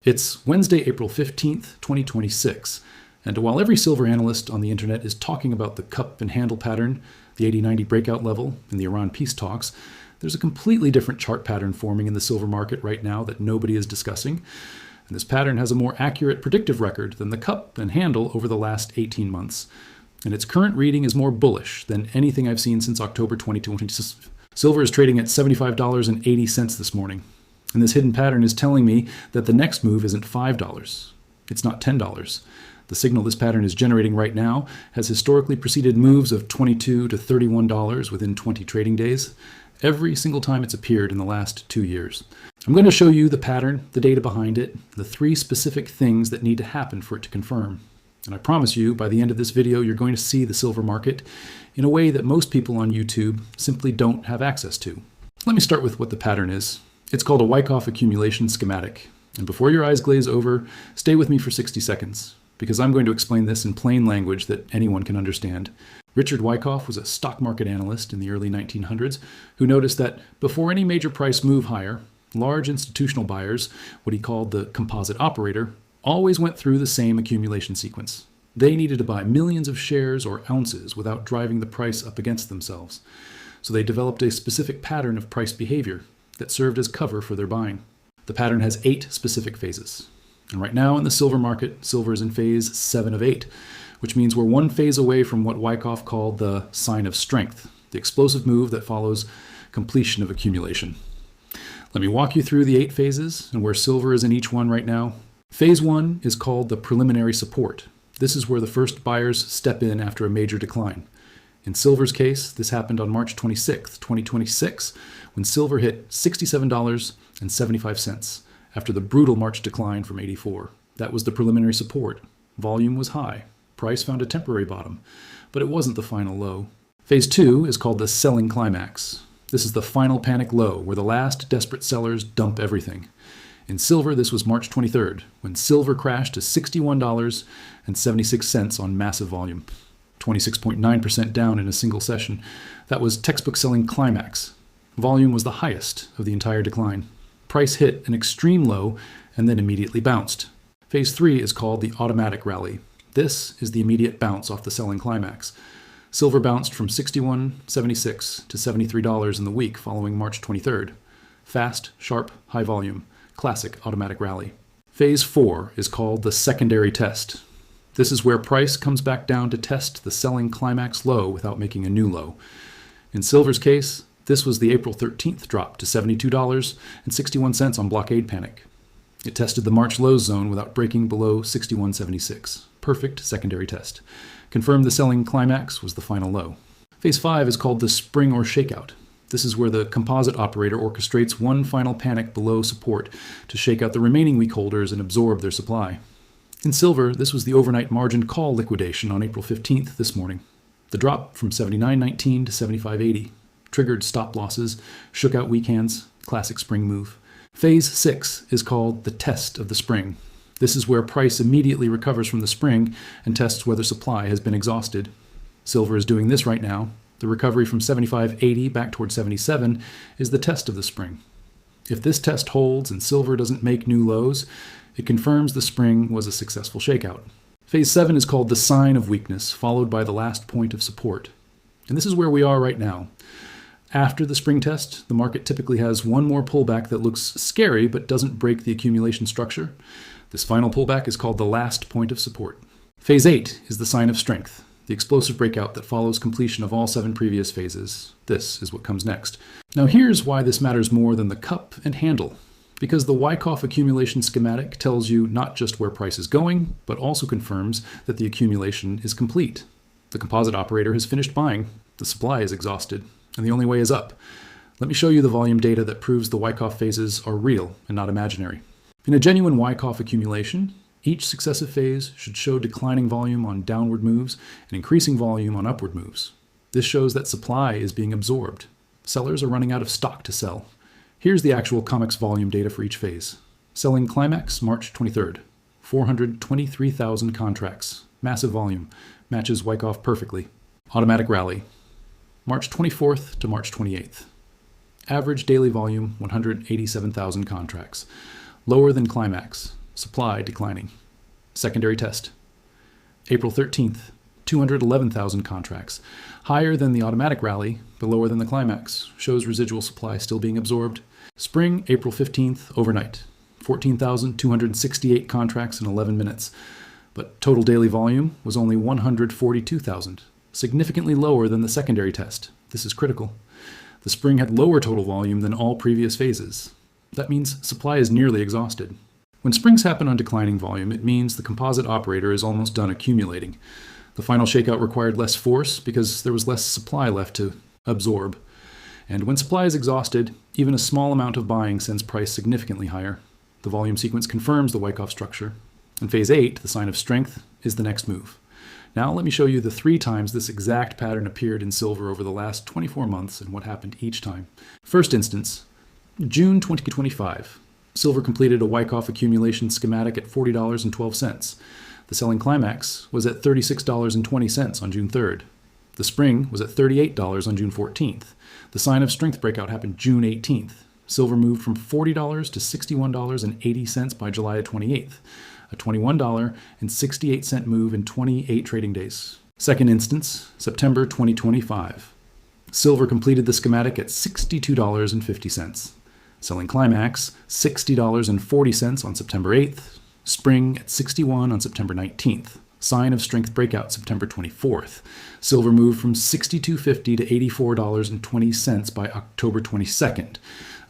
It's Wednesday, April 15th, 2026, and while every silver analyst on the internet is talking about the cup and handle pattern, the 80-90 breakout level, and the Iran peace talks, there's a completely different chart pattern forming in the silver market right now that nobody is discussing. And this pattern has a more accurate predictive record than the cup and handle over the last 18 months. And its current reading is more bullish than anything I've seen since October 2020. Silver is trading at $75.80 this morning. And this hidden pattern is telling me that the next move isn't $5. It's not $10. The signal this pattern is generating right now has historically preceded moves of $22 to $31 within 20 trading days, every single time it's appeared in the last 2 years. I'm going to show you the pattern, the data behind it, the 3 specific things that need to happen for it to confirm. And I promise you, by the end of this video, you're going to see the silver market in a way that most people on YouTube simply don't have access to. Let me start with what the pattern is. It's called a Wyckoff accumulation schematic. And before your eyes glaze over, stay with me for 60 seconds, because I'm going to explain this in plain language that anyone can understand. Richard Wyckoff was a stock market analyst in the early 1900s who noticed that before any major price move higher, large institutional buyers, what he called the composite operator, always went through the same accumulation sequence. They needed to buy millions of shares or ounces without driving the price up against themselves. So they developed a specific pattern of price behavior that served as cover for their buying. The pattern has 8 specific phases. And right now in the silver market, silver is in phase 7 of 8, which means we're 1 phase away from what Wyckoff called the sign of strength, the explosive move that follows completion of accumulation. Let me walk you through the 8 phases and where silver is in each one right now. Phase 1 is called the preliminary support. This is where the first buyers step in after a major decline. In silver's case, this happened on March 26, 2026, when silver hit $67.75 after the brutal March decline from 84. That was the preliminary support. Volume was high. Price found a temporary bottom, but it wasn't the final low. Phase 2 is called the selling climax. This is the final panic low, where the last desperate sellers dump everything. In silver, this was March 23rd, when silver crashed to $61.76 on massive volume. 26.9% down in a single session. That was textbook selling climax. Volume was the highest of the entire decline. Price hit an extreme low and then immediately bounced. Phase 3 is called the automatic rally. This is the immediate bounce off the selling climax. Silver bounced from $61.76 to $73 in the week following March 23rd. Fast, sharp, high volume. Classic automatic rally. Phase 4 is called the secondary test. This is where price comes back down to test the selling climax low without making a new low. In silver's case, this was the April 13th drop to $72.61 on blockade panic. It tested the March low zone without breaking below $61.76. Perfect secondary test. Confirmed the selling climax was the final low. Phase 5 is called the spring or shakeout. This is where the composite operator orchestrates one final panic below support to shake out the remaining weak holders and absorb their supply. In silver, this was the overnight margin call liquidation on April 15th this morning. The drop from $79.19 to $75.80 triggered stop losses, shook out weak hands, classic spring move. Phase 6 is called the test of the spring. This is where price immediately recovers from the spring and tests whether supply has been exhausted. Silver is doing this right now. The recovery from $75.80 back toward $77 is the test of the spring. If this test holds and silver doesn't make new lows, it confirms the spring was a successful shakeout. Phase 7 is called the sign of weakness, followed by the last point of support. And this is where we are right now. After the spring test, the market typically has one more pullback that looks scary but doesn't break the accumulation structure. This final pullback is called the last point of support. Phase 8 is the sign of strength, the explosive breakout that follows completion of all 7 previous phases. This is what comes next. Now here's why this matters more than the cup and handle. Because the Wyckoff accumulation schematic tells you not just where price is going, but also confirms that the accumulation is complete. The composite operator has finished buying, the supply is exhausted, and the only way is up. Let me show you the volume data that proves the Wyckoff phases are real and not imaginary. In a genuine Wyckoff accumulation, each successive phase should show declining volume on downward moves and increasing volume on upward moves. This shows that supply is being absorbed. Sellers are running out of stock to sell. Here's the actual COMEX volume data for each phase. Selling climax, March 23rd. 423,000 contracts. Massive volume. Matches Wyckoff perfectly. Automatic rally. March 24th to March 28th. Average daily volume, 187,000 contracts. Lower than climax. supply declining. Secondary test. April 13th, 211,000 contracts, higher than the automatic rally, but lower than the climax, shows residual supply still being absorbed. Spring, April 15th, overnight, 14,268 contracts in 11 minutes, but total daily volume was only 142,000, significantly lower than the secondary test. This is critical. The spring had lower total volume than all previous phases. That means supply is nearly exhausted. When springs happen on declining volume, it means the composite operator is almost done accumulating. The final shakeout required less force because there was less supply left to absorb. And when supply is exhausted, even a small amount of buying sends price significantly higher. The volume sequence confirms the Wyckoff structure. In phase 8, the sign of strength is the next move. Now let me show you the 3 times this exact pattern appeared in silver over the last 24 months and what happened each time. First instance, June 2025. Silver completed a Wyckoff accumulation schematic at $40.12. The selling climax was at $36.20 on June 3rd. The spring was at $38 on June 14th. The sign of strength breakout happened June 18th. Silver moved from $40 to $61.80 by July 28th, a $21.68 move in 28 trading days. Second instance, September 2025. Silver completed the schematic at $62.50. Selling climax, $60.40 on September 8th. Spring at 61 on September 19th. Sign of strength breakout September 24th. Silver moved from $62.50 to $84.20 by October 22nd.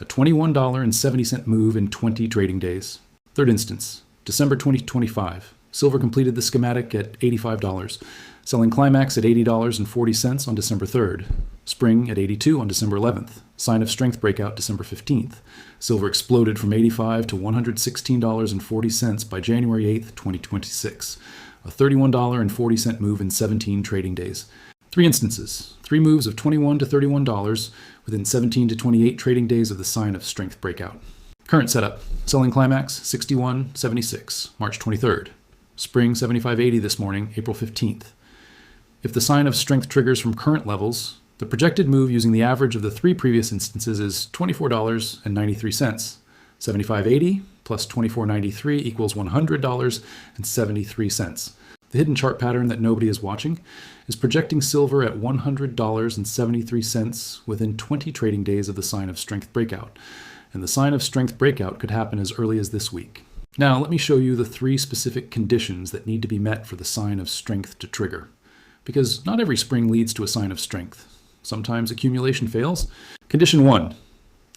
A $21.70 move in 20 trading days. Third instance, December 2025. Silver completed the schematic at $85. Selling climax at $80.40 on December 3rd. Spring at 82 on December 11th. Sign of strength breakout December 15th. Silver exploded from $85 to $116.40 by January 8th, 2026. A $31.40 move in 17 trading days. 3 instances, 3 moves of $21 to $31 within 17 to 28 trading days of the sign of strength breakout. Current setup, selling climax 61.76, March 23rd. Spring 75.80 this morning, April 15th. If the sign of strength triggers from current levels, the projected move using the average of the 3 previous instances is $24.93. 75.80 plus 24.93 equals $100.73. The hidden chart pattern that nobody is watching is projecting silver at $100.73 within 20 trading days of the sign of strength breakout. And the sign of strength breakout could happen as early as this week. Now let me show you the 3 specific conditions that need to be met for the sign of strength to trigger. Because not every spring leads to a sign of strength. Sometimes accumulation fails. Condition 1.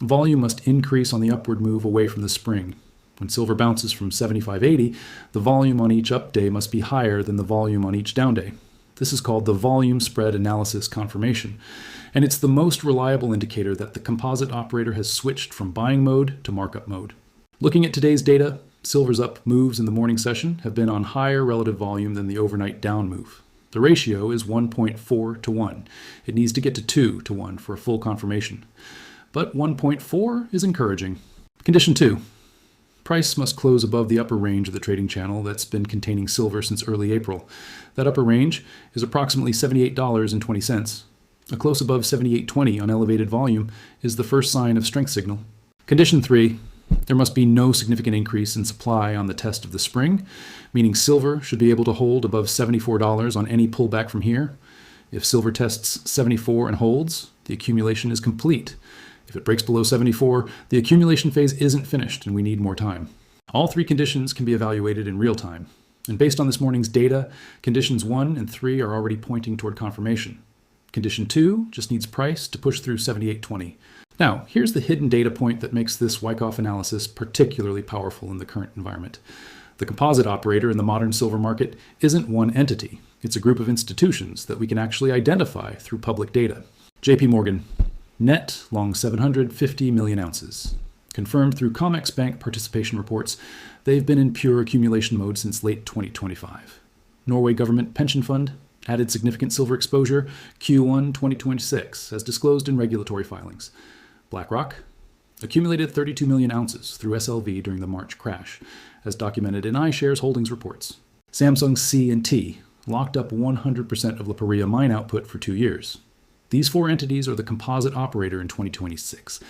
Volume must increase on the upward move away from the spring. When silver bounces from 75.80, the volume on each up day must be higher than the volume on each down day. This is called the volume spread analysis confirmation, and it's the most reliable indicator that the composite operator has switched from buying mode to markup mode. Looking at today's data, silver's up moves in the morning session have been on higher relative volume than the overnight down move. The ratio is 1.4 to 1. It needs to get to 2 to 1 for a full confirmation. But 1.4 is encouraging. Condition 2. Price must close above the upper range of the trading channel that's been containing silver since early April. That upper range is approximately $78.20. A close above $78.20 on elevated volume is the first sign of strength signal. Condition 3. There must be no significant increase in supply on the test of the spring, meaning silver should be able to hold above $74 on any pullback from here. If silver tests 74 and holds, the accumulation is complete. If it breaks below 74, the accumulation phase isn't finished and we need more time. All 3 conditions can be evaluated in real time. And based on this morning's data, conditions 1 and 3 are already pointing toward confirmation. Condition 2 just needs price to push through 78.20. Now, here's the hidden data point that makes this Wyckoff analysis particularly powerful in the current environment. The composite operator in the modern silver market isn't one entity. It's a group of institutions that we can actually identify through public data. JP Morgan, net long 750 million ounces. Confirmed through COMEX bank participation reports, they've been in pure accumulation mode since late 2025. Norway Government Pension Fund added significant silver exposure Q1 2026, as disclosed in regulatory filings. BlackRock accumulated 32 million ounces through SLV during the March crash, as documented in iShares Holdings reports. Samsung C&T locked up 100% of La Paria mine output for 2 years. These 4 entities are the composite operator in 2026,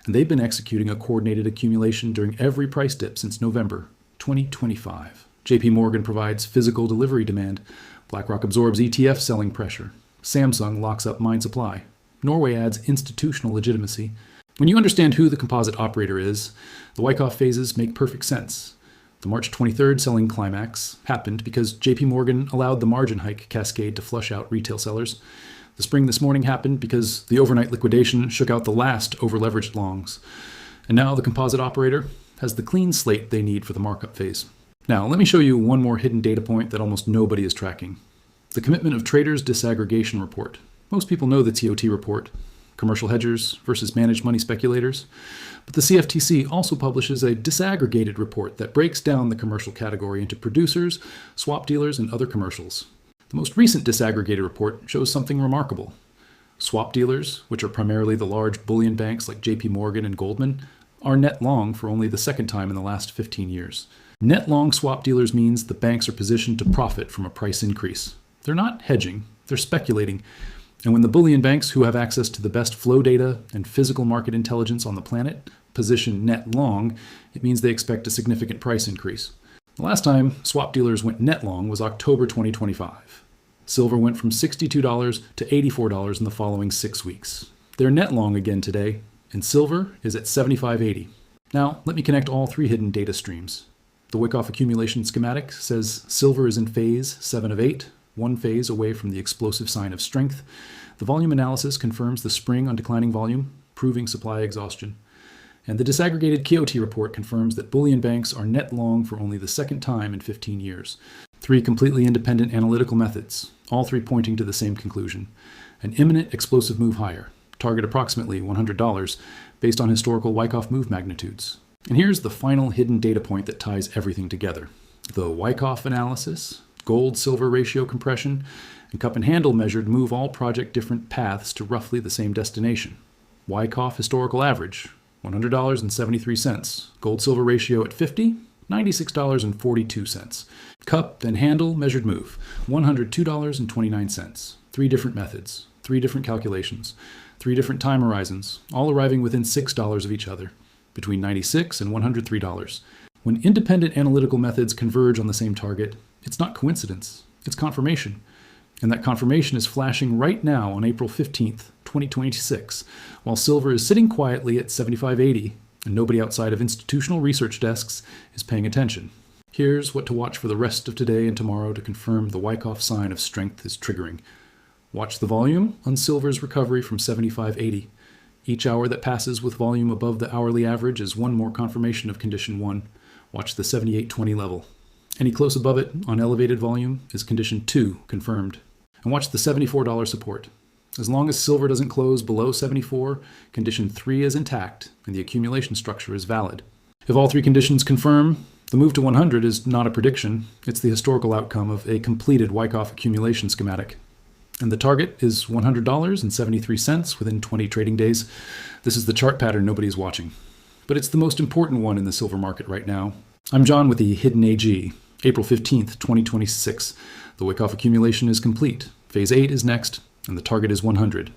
and they've been executing a coordinated accumulation during every price dip since November 2025. JP Morgan provides physical delivery demand. BlackRock absorbs ETF selling pressure. Samsung locks up mine supply. Norway adds institutional legitimacy. When you understand who the composite operator is, the Wyckoff phases make perfect sense. The March 23rd selling climax happened because JP Morgan allowed the margin hike cascade to flush out retail sellers. The spring this morning happened because the overnight liquidation shook out the last over-leveraged longs. And now the composite operator has the clean slate they need for the markup phase. Now, let me show you one more hidden data point that almost nobody is tracking. The Commitment of Traders Disaggregation Report. Most people know the TOT report, commercial hedgers versus managed money speculators. But the CFTC also publishes a disaggregated report that breaks down the commercial category into producers, swap dealers, and other commercials. The most recent disaggregated report shows something remarkable. Swap dealers, which are primarily the large bullion banks like JP Morgan and Goldman, are net long for only the second time in the last 15 years. Net long swap dealers means the banks are positioned to profit from a price increase. They're not hedging, they're speculating. And when the bullion banks, who have access to the best flow data and physical market intelligence on the planet, position net long, it means they expect a significant price increase. The last time swap dealers went net long was October 2025. Silver went from $62 to $84 in the following 6 weeks. They're net long again today, and silver is at $75.80. Now, let me connect all three hidden data streams. The Wyckoff accumulation schematic says silver is in phase 7 of 8, one phase away from the explosive sign of strength. The volume analysis confirms the spring on declining volume, proving supply exhaustion. And the disaggregated KOT report confirms that bullion banks are net long for only the second time in 15 years. Three completely independent analytical methods, all three pointing to the same conclusion. An imminent explosive move higher, target approximately $100, based on historical Wyckoff move magnitudes. And here's the final hidden data point that ties everything together. The Wyckoff analysis, gold-silver ratio compression, and cup and handle measured move all project different paths to roughly the same destination. Wyckoff historical average, $100.73. Gold-silver ratio at 50, $96.42. Cup and handle measured move, $102.29. Three different methods, three different calculations, three different time horizons, all arriving within $6 of each other, between $96 and $103. When independent analytical methods converge on the same target, it's not coincidence, it's confirmation. And that confirmation is flashing right now on April 15th, 2026, while silver is sitting quietly at $75.80 and nobody outside of institutional research desks is paying attention. Here's what to watch for the rest of today and tomorrow to confirm the Wyckoff sign of strength is triggering. Watch the volume on silver's recovery from $75.80. Each hour that passes with volume above the hourly average is one more confirmation of condition 1. Watch the $78.20 level. Any close above it on elevated volume is condition 2 confirmed. And watch the $74 support. As long as silver doesn't close below 74, condition 3 is intact and the accumulation structure is valid. If all three conditions confirm, the move to 100 is not a prediction, it's the historical outcome of a completed Wyckoff accumulation schematic. And the target is $100.73 within 20 trading days. This is the chart pattern nobody's watching. But it's the most important one in the silver market right now. I'm John with the Hidden AG. April 15th, 2026. The Wyckoff accumulation is complete. Phase 8 is next, and the target is 100.